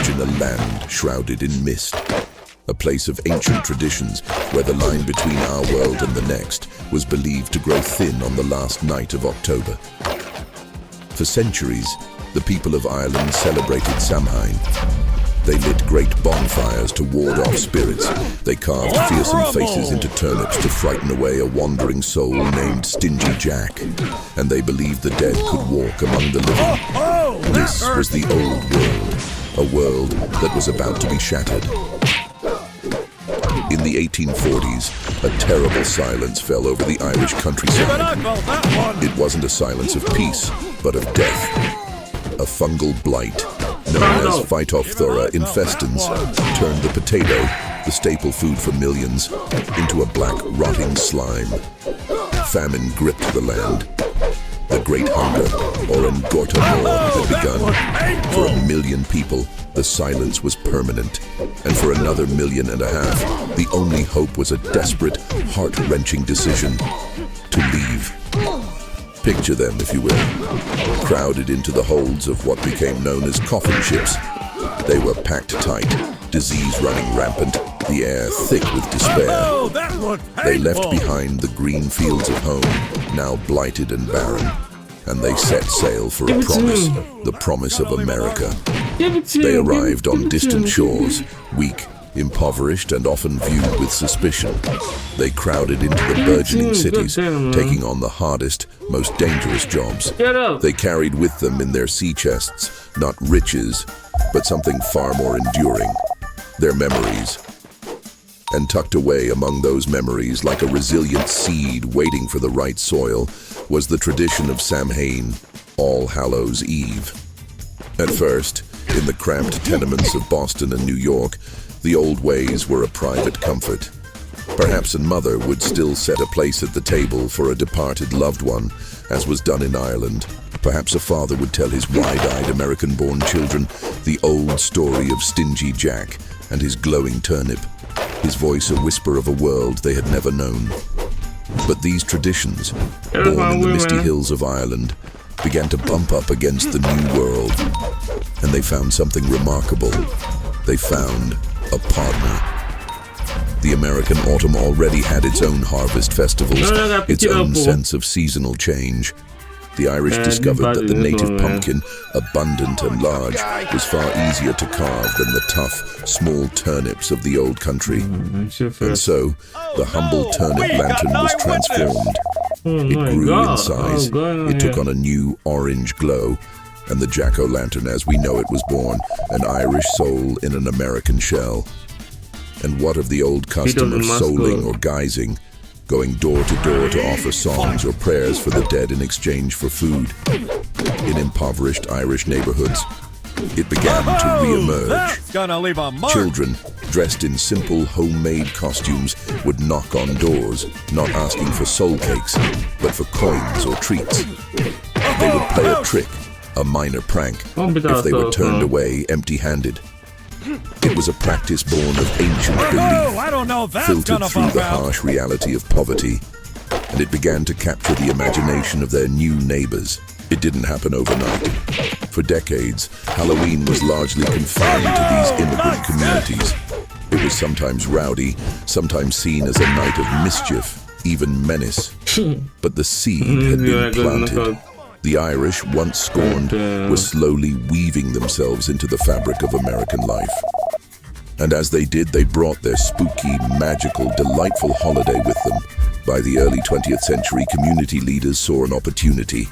imagine a land shrouded in mist, a place of ancient traditions where the line between our world and the next was believed to grow thin on the last night of October. For centuries, the people of Ireland celebrated Samhain. They lit great bonfires to ward off spirits. They carved fearsome faces into turnips to frighten away a wandering soul named Stingy Jack. And they believed the dead could walk among the living. This was the old world, a world that was about to be shattered. In the 1840s, a terrible silence fell over the Irish countryside. It wasn't a silence of peace, but of death. A fungal blight, known as Phytophthora infestans, turned the potato, the staple food for millions, into a black, rotting slime. Famine gripped the land. The Great Hunger, or Engortamor, had begun. For 1 million people, the silence was permanent. And for another 1.5 million, the only hope was a desperate, heart-wrenching decision to leave. Picture them, if you will, crowded into the holds of what became known as coffin ships. They were packed tight, disease running rampant, the air thick with despair. They left behind the green fields of home, now blighted and barren, and they set sail for a promise, the promise of America. They arrived on distant shores, weak, impoverished, and often viewed with suspicion. They crowded into the burgeoning cities, taking on the hardest, most dangerous jobs. They carried with them in their sea chests not riches, but something far more enduring, their memories. And tucked away among those memories, like a resilient seed waiting for the right soil, was the tradition of Samhain, All Hallows' Eve. At first, in the cramped tenements of Boston and New York, the old ways were a private comfort. Perhaps a mother would still set a place at the table for a departed loved one, as was done in Ireland. Perhaps a father would tell his wide-eyed American-born children the old story of Stingy Jack and his glowing turnip, his voice a whisper of a world they had never known. But these traditions, born in the misty hills of Ireland, began to bump up against the new world, and they found something remarkable. They found a partner. The American autumn already had its own harvest festivals, its own sense of seasonal change. The Irish discovered that the native pumpkin, abundant and large, was far easier to carve than the tough, small turnips of the old country. And so, the humble turnip lantern was transformed. It grew in size, it took on a new orange glow, and the jack-o'-lantern as we know it was born, an Irish soul in an American shell. And what of the old custom of souling or guising, going door to door to offer songs or prayers for the dead in exchange for food? In impoverished Irish neighborhoods, it began to re-emerge. Children, dressed in simple homemade costumes, would knock on doors, not asking for soul cakes, but for coins or treats. They would play a trick, a minor prank, if they were turned away empty-handed. It was a practice born of ancient belief, filtered through the harsh reality of poverty, and it began to capture the imagination of their new neighbors. It didn't happen overnight. For decades, Halloween was largely confined to these immigrant communities. It was sometimes rowdy, sometimes seen as a night of mischief, even menace. But the seed had been planted. The Irish, once scorned, were slowly weaving themselves into the fabric of American life. And as they did, they brought their spooky, magical, delightful holiday with them. By the early 20th century, community leaders saw an opportunity.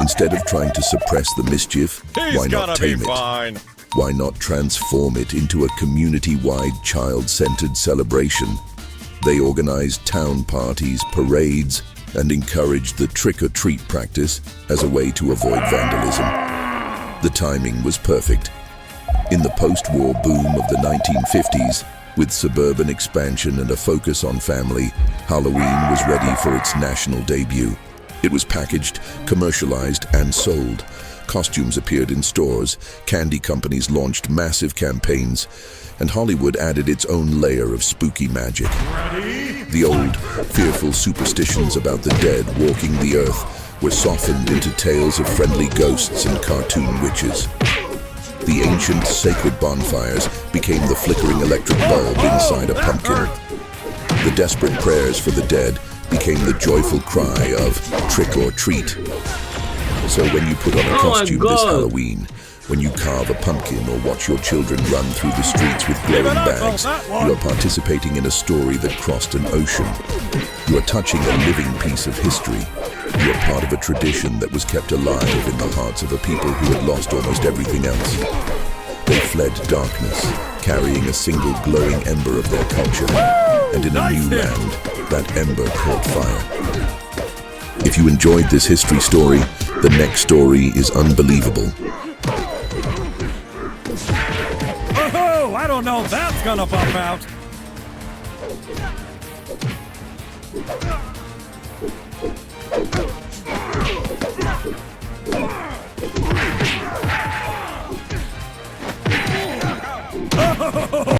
Instead of trying to suppress the mischief, why not tame it? Why not transform it into a community-wide, child-centered celebration? They organized town parties, parades, and encouraged the trick-or-treat practice as a way to avoid vandalism. The timing was perfect. In the post-war boom of the 1950s, with suburban expansion and a focus on family, Halloween was ready for its national debut. It was packaged, commercialized, and sold. Costumes appeared in stores, candy companies launched massive campaigns, and Hollywood added its own layer of spooky magic. The old, fearful superstitions about the dead walking the earth were softened into tales of friendly ghosts and cartoon witches. The ancient sacred bonfires became the flickering electric bulb inside a pumpkin. The desperate prayers for the dead became the joyful cry of trick or treat. So when you put on a costume this Halloween, when you carve a pumpkin or watch your children run through the streets with glowing bags, you are participating in a story that crossed an ocean. You are touching a living piece of history. You are part of a tradition that was kept alive in the hearts of a people who had lost almost everything else. They fled darkness, carrying a single glowing ember of their culture. And in a new land, that ember caught fire. If you enjoyed this history story, the next story is unbelievable. Oh, I don't know if that's gonna pop out.